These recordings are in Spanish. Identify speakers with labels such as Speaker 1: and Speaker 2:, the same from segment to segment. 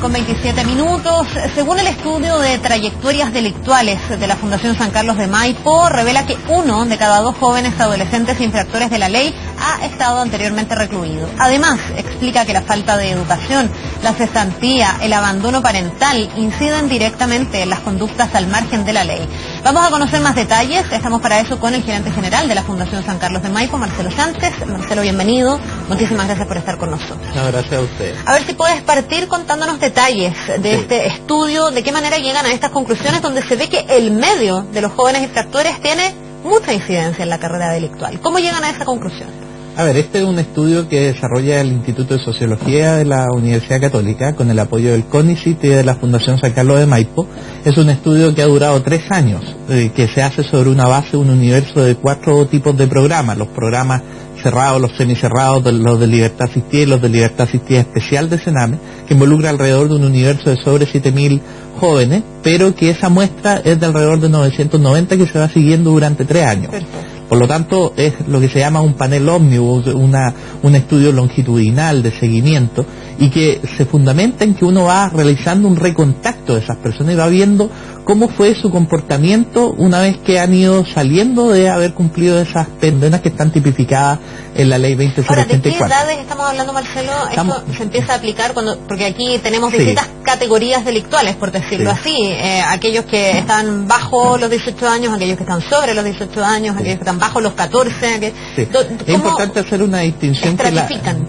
Speaker 1: 7:27. Según el estudio de trayectorias delictuales de la Fundación San Carlos de Maipo, revela que 1 de cada 2 jóvenes adolescentes infractores de la ley ha estado anteriormente recluido. Además, explica que la falta de educación, la cesantía, el abandono parental inciden directamente en las conductas al margen de la ley. Vamos a conocer más detalles. Estamos para eso con el gerente general de la Fundación San Carlos de Maipo, Marcelo Sánchez. Marcelo, bienvenido. Muchísimas gracias por estar con nosotros.
Speaker 2: No, gracias a usted.
Speaker 1: A ver si puedes partir contándonos detalles de este estudio, de qué manera llegan a estas conclusiones donde se ve que el medio de los jóvenes infractores tiene mucha incidencia en la carrera delictual. ¿Cómo llegan a esa conclusión?
Speaker 2: A ver, este es un estudio que desarrolla el Instituto de Sociología de la Universidad Católica con el apoyo del CONICYT y de la Fundación San Carlos de Maipo. Es un estudio que ha durado 3 años, que se hace sobre una base, un universo de 4 tipos de programas: los programas cerrados, los semicerrados, los de libertad asistida y los de libertad asistida especial de Sename, que involucra alrededor de un universo de sobre 7.000 jóvenes, pero que esa muestra es de alrededor de 990 que se va siguiendo durante 3 años.
Speaker 1: Perfecto.
Speaker 2: Por lo tanto, es lo que se llama un panel ómnibus, un estudio longitudinal de seguimiento, y que se fundamenta en que uno va realizando un recontacto de esas personas y va viendo cómo fue su comportamiento una vez que han ido saliendo de haber cumplido esas penas que están tipificadas en la ley 20084.
Speaker 1: Ahora, ¿de qué edades estamos hablando, Marcelo? Esto se empieza a aplicar porque aquí tenemos distintas categorías delictuales, por decirlo así. Aquellos que están bajo los 18 años, aquellos que están sobre los 18 años, aquellos que están bajo los 14.
Speaker 2: Es importante hacer una distinción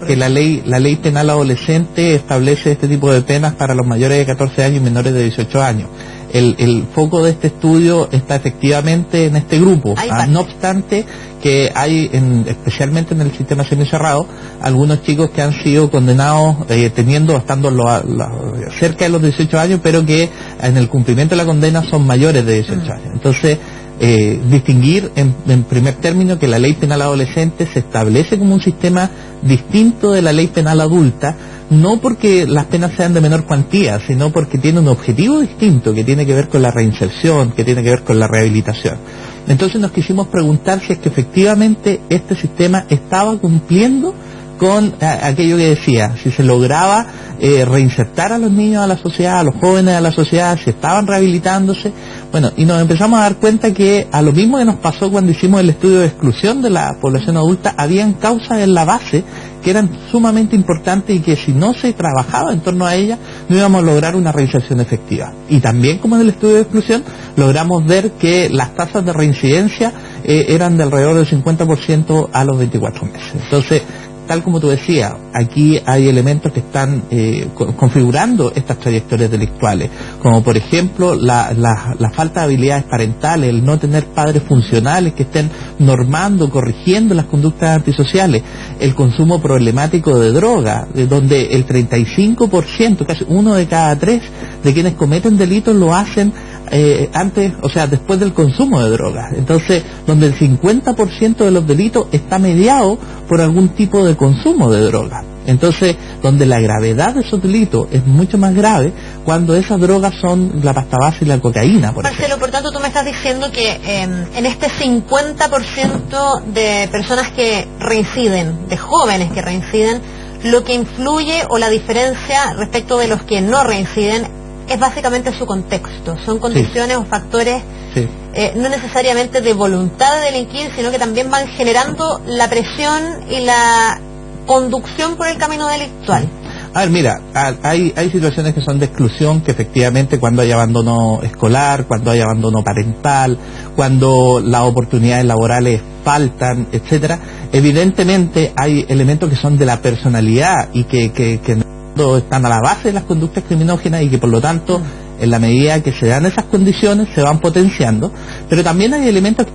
Speaker 2: que la ley penal adolescente establece este tipo de penas para los mayores de 14 años y menores de 18 años. El foco de este estudio está efectivamente en este grupo. No obstante que hay, especialmente en el sistema semicerrado, algunos chicos que han sido condenados estando cerca de los 18 años, pero que en el cumplimiento de la condena son mayores de 18 años. Entonces, distinguir en primer término que la ley penal adolescente se establece como un sistema distinto de la ley penal adulta, no porque las penas sean de menor cuantía, sino porque tiene un objetivo distinto que tiene que ver con la reinserción, que tiene que ver con la rehabilitación. Entonces nos quisimos preguntar si es que efectivamente este sistema estaba cumpliendo con aquello que decía, si se lograba reinsertar a los niños a la sociedad, a los jóvenes a la sociedad, si estaban rehabilitándose. Bueno, y nos empezamos a dar cuenta que a lo mismo que nos pasó cuando hicimos el estudio de exclusión de la población adulta, habían causas en la base que eran sumamente importantes y que si no se trabajaba en torno a ellas no íbamos a lograr una reinserción efectiva. Y también, como en el estudio de exclusión, logramos ver que las tasas de reincidencia eran de alrededor del 50% a los 24 meses. Entonces, tal como tú decías, aquí hay elementos que están configurando estas trayectorias delictuales, como por ejemplo la falta de habilidades parentales, el no tener padres funcionales que estén normando, corrigiendo las conductas antisociales, el consumo problemático de droga, donde el 35%, casi 1 de cada 3 de quienes cometen delitos lo hacen después del consumo de drogas. Entonces, donde el 50% de los delitos está mediado por algún tipo de consumo de drogas. Entonces, donde la gravedad de esos delitos es mucho más grave cuando esas drogas son la pasta base y la cocaína, por ejemplo.
Speaker 1: Marcelo, por tanto, tú me estás diciendo que en este 50% de personas que reinciden, de jóvenes que reinciden, lo que influye o la diferencia respecto de los que no reinciden es básicamente su contexto, son condiciones o factores no necesariamente de voluntad de delinquir, sino que también van generando la presión y la conducción por el camino delictual.
Speaker 2: A ver, mira, hay situaciones que son de exclusión, que efectivamente cuando hay abandono escolar, cuando hay abandono parental, cuando las oportunidades laborales faltan, etcétera, evidentemente hay elementos que son de la personalidad y que están a la base de las conductas criminógenas y que por lo tanto en la medida que se dan esas condiciones se van potenciando, pero también hay elementos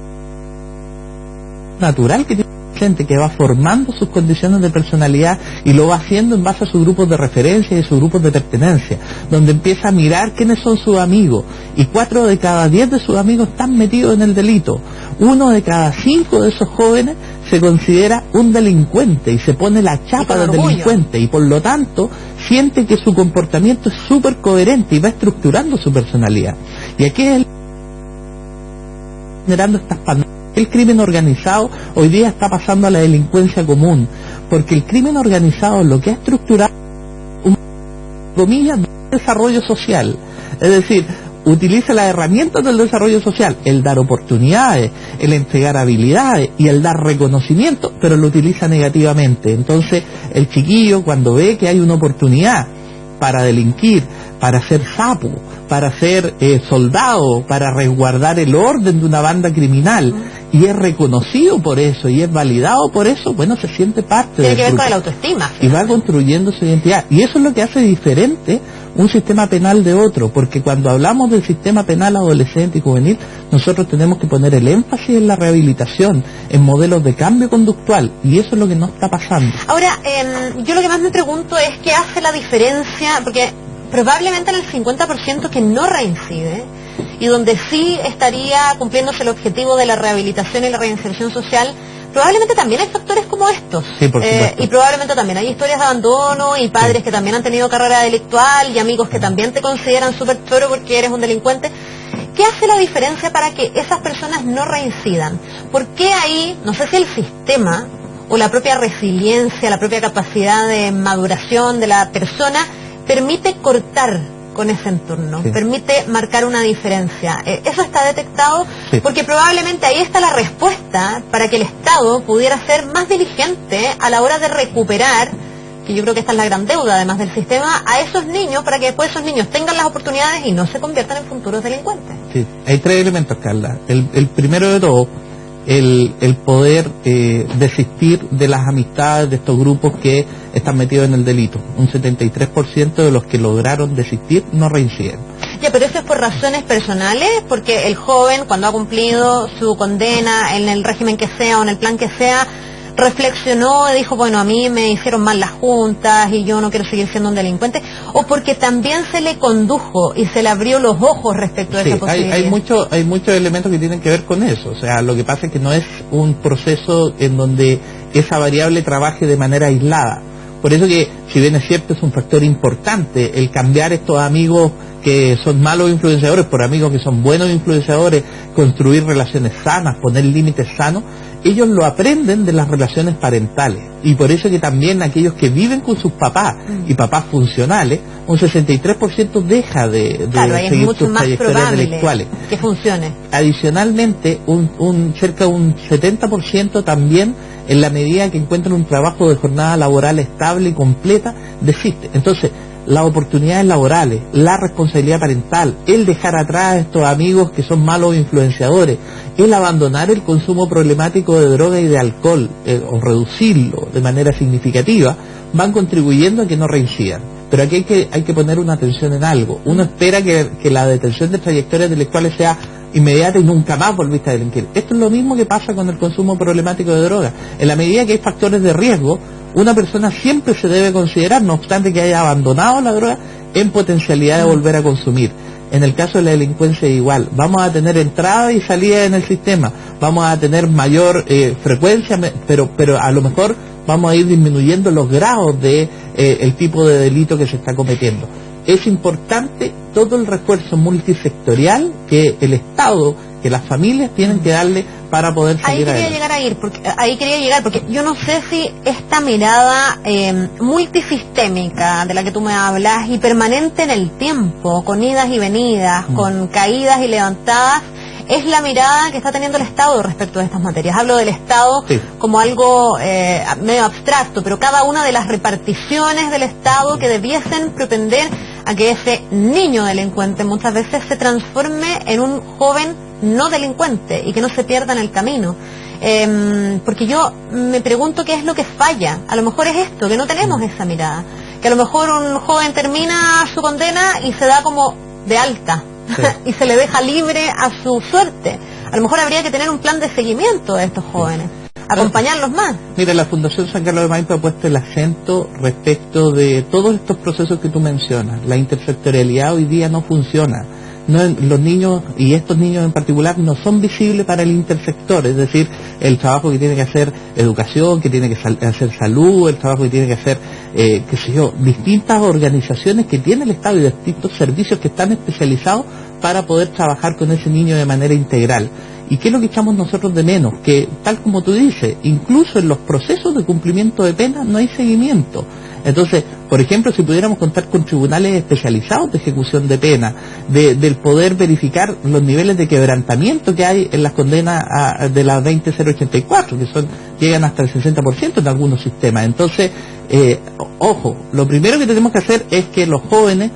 Speaker 2: natural que tiene gente que va formando sus condiciones de personalidad y lo va haciendo en base a sus grupos de referencia y sus grupos de pertenencia, donde empieza a mirar quiénes son sus amigos, y 4 de cada 10 de sus amigos están metidos en el delito. 1 de cada 5 de esos jóvenes se considera un delincuente y se pone la chapa del delincuente, y por lo tanto siente que su comportamiento es súper coherente y va estructurando su personalidad. Y aquí es generando estas pandemias. El crimen organizado hoy día está pasando a la delincuencia común, porque el crimen organizado lo que ha estructurado, comillas, desarrollo social. Es decir, utiliza las herramientas del desarrollo social, el dar oportunidades, el entregar habilidades y el dar reconocimiento, pero lo utiliza negativamente. Entonces, el chiquillo, cuando ve que hay una oportunidad para delinquir, para ser sapo, para ser soldado, para resguardar el orden de una banda criminal, y es reconocido por eso y es validado por eso, bueno, se siente parte
Speaker 1: del grupo. Tiene que ver con la autoestima.
Speaker 2: Y va construyendo su identidad. Y eso es lo que hace diferente un sistema penal de otro, porque cuando hablamos del sistema penal adolescente y juvenil, nosotros tenemos que poner el énfasis en la rehabilitación, en modelos de cambio conductual, y eso es lo que no está pasando.
Speaker 1: Ahora, yo lo que más me pregunto es qué hace la diferencia, porque probablemente en el 50% que no reincide, y donde sí estaría cumpliéndose el objetivo de la rehabilitación y la reinserción social, probablemente también hay factores como estos.
Speaker 2: Sí, por supuesto.
Speaker 1: Y probablemente también hay historias de abandono y padres que también han tenido carrera delictual y amigos que también te consideran súper choro porque eres un delincuente. ¿Qué hace la diferencia para que esas personas no reincidan? ¿Por qué ahí, no sé si el sistema o la propia resiliencia, la propia capacidad de maduración de la persona permite cortar con ese entorno, sí, permite marcar una diferencia? ¿Eso está detectado? Sí. Porque probablemente ahí está la respuesta para que el Estado pudiera ser más diligente a la hora de recuperar, que yo creo que esta es la gran deuda además del sistema, a esos niños, para que después esos niños tengan las oportunidades y no se conviertan en futuros delincuentes.
Speaker 2: Sí, hay tres elementos, Carla. El primero de todo, el poder desistir de las amistades de estos grupos que están metidos en el delito. Un 73% de los que lograron desistir no reinciden.
Speaker 1: Ya, pero eso es por razones personales, porque el joven, cuando ha cumplido su condena en el régimen que sea o en el plan que sea, reflexionó y dijo, bueno, a mí me hicieron mal las juntas y yo no quiero seguir siendo un delincuente, o porque también se le condujo y se le abrió los ojos respecto a esa posibilidad.
Speaker 2: Hay muchos elementos que tienen que ver con eso. O sea, lo que pasa es que no es un proceso en donde esa variable trabaje de manera aislada. Por eso que, si bien es cierto, es un factor importante el cambiar estos amigos que son malos influenciadores por amigos que son buenos influenciadores, construir relaciones sanas, poner límites sanos, ellos lo aprenden de las relaciones parentales. Y por eso que también aquellos que viven con sus papás y papás funcionales, un 63% deja de seguir sus trayectorias delictuales.
Speaker 1: Que funcione.
Speaker 2: Adicionalmente, cerca de un 70% también, en la medida que encuentran un trabajo de jornada laboral estable y completa, desiste. Entonces, las oportunidades laborales, la responsabilidad parental, el dejar atrás a estos amigos que son malos influenciadores, el abandonar el consumo problemático de droga y de alcohol, o reducirlo de manera significativa, van contribuyendo a que no reincidan. Pero aquí hay que poner una atención en algo. Uno espera que la detención de trayectorias intelectuales sea inmediata y nunca más volviste a delinquir. Esto es lo mismo que pasa con el consumo problemático de drogas. En la medida que hay factores de riesgo, una persona siempre se debe considerar, no obstante que haya abandonado la droga, en potencialidad de volver a consumir. En el caso de la delincuencia igual, vamos a tener entrada y salida en el sistema, vamos a tener mayor frecuencia, pero a lo mejor vamos a ir disminuyendo los grados de el tipo de delito que se está cometiendo. Es importante todo el refuerzo multisectorial que el Estado, que las familias tienen que darle para poder seguir adelante.
Speaker 1: Ahí quería llegar, porque yo no sé si esta mirada multisistémica de la que tú me hablas y permanente en el tiempo, con idas y venidas, con caídas y levantadas, es la mirada que está teniendo el Estado respecto a estas materias. Hablo del Estado como algo medio abstracto, pero cada una de las reparticiones del Estado que debiesen propender a que ese niño delincuente muchas veces se transforme en un joven no delincuente y que no se pierda en el camino. Porque yo me pregunto qué es lo que falla. A lo mejor es esto, que no tenemos esa mirada. Que a lo mejor un joven termina su condena y se da como de alta. Sí. Y se le deja libre a su suerte. A lo mejor habría que tener un plan de seguimiento de estos jóvenes, acompañarlos más.
Speaker 2: Mira, la Fundación San Carlos de Maipo ha puesto el acento respecto de todos estos procesos que tú mencionas. La intersectorialidad hoy día no funciona. Los niños, y estos niños en particular, no son visibles para el intersector, es decir, el trabajo que tiene que hacer educación, que tiene que hacer salud, el trabajo que tiene que hacer, distintas organizaciones que tiene el Estado y distintos servicios que están especializados para poder trabajar con ese niño de manera integral. ¿Y qué es lo que echamos nosotros de menos? Que, tal como tú dices, incluso en los procesos de cumplimiento de pena no hay seguimiento. Entonces, por ejemplo, si pudiéramos contar con tribunales especializados de ejecución de pena, del poder verificar los niveles de quebrantamiento que hay en las condenas de la 20084, que llegan hasta el 60% en algunos sistemas. Entonces, ojo, lo primero que tenemos que hacer es que los jóvenes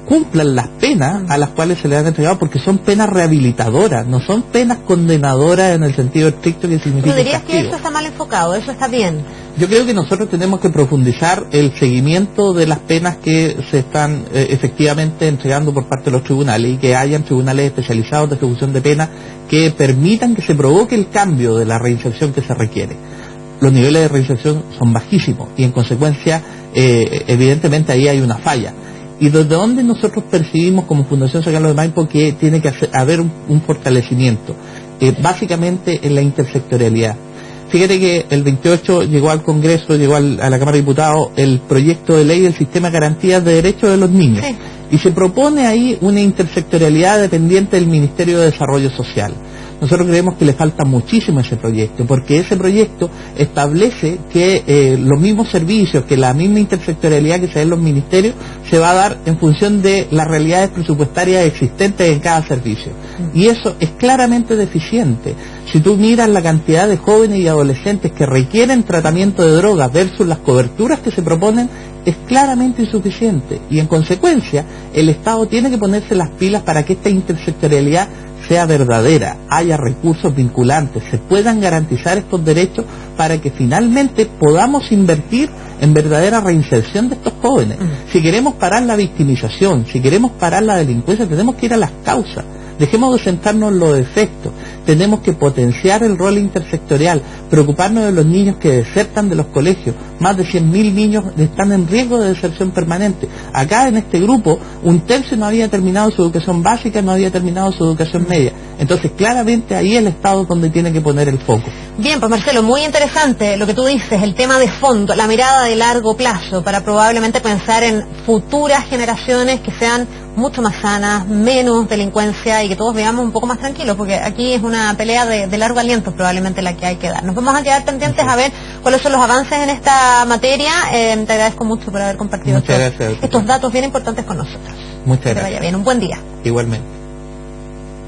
Speaker 2: cumplan las penas a las cuales se les han entregado, porque son penas rehabilitadoras, no son penas condenadoras en el sentido estricto que significa.
Speaker 1: ¿Tú dirías que eso está mal enfocado? ¿Eso está bien?
Speaker 2: Yo creo que nosotros tenemos que profundizar el seguimiento de las penas que se están efectivamente entregando por parte de los tribunales, y que hayan tribunales especializados de ejecución de penas que permitan que se provoque el cambio de la reinserción que se requiere. Los niveles de reinserción son bajísimos y en consecuencia evidentemente ahí hay una falla. Y desde donde nosotros percibimos como Fundación San Carlos de Maipo que tiene que haber un fortalecimiento, básicamente en la intersectorialidad. Fíjate que el 28 llegó al Congreso, llegó a la Cámara de Diputados el proyecto de ley del Sistema de Garantías de Derechos de los Niños. Sí. Y se propone ahí una intersectorialidad dependiente del Ministerio de Desarrollo Social. Nosotros creemos que le falta muchísimo a ese proyecto, porque ese proyecto establece que los mismos servicios, que la misma intersectorialidad que se da en los ministerios, se va a dar en función de las realidades presupuestarias existentes en cada servicio. Y eso es claramente deficiente. Si tú miras la cantidad de jóvenes y adolescentes que requieren tratamiento de drogas versus las coberturas que se proponen, es claramente insuficiente. Y en consecuencia, el Estado tiene que ponerse las pilas para que esta intersectorialidad sea verdadera, haya recursos vinculantes, se puedan garantizar estos derechos para que finalmente podamos invertir en verdadera reinserción de estos jóvenes. Si queremos parar la victimización, si queremos parar la delincuencia, tenemos que ir a las causas. Dejemos de centrarnos en los efectos. Tenemos que potenciar el rol intersectorial, preocuparnos de los niños que desertan de los colegios. Más de 100.000 niños están en riesgo de deserción permanente. Acá en este grupo, 1/3 no había terminado su educación básica, no había terminado su educación media. Entonces, claramente ahí el Estado es donde tiene que poner el foco.
Speaker 1: Bien, pues Marcelo, muy interesante lo que tú dices, el tema de fondo, la mirada de largo plazo, para probablemente pensar en futuras generaciones que sean mucho más sanas, menos delincuencia y que todos veamos un poco más tranquilos, porque aquí es una pelea de largo aliento probablemente la que hay que dar. Nos vamos a quedar pendientes a ver cuáles son los avances en esta materia. Te agradezco mucho por haber compartido estos datos bien importantes con nosotros.
Speaker 2: Muchas gracias.
Speaker 1: Que te vaya bien, un buen día.
Speaker 2: Igualmente.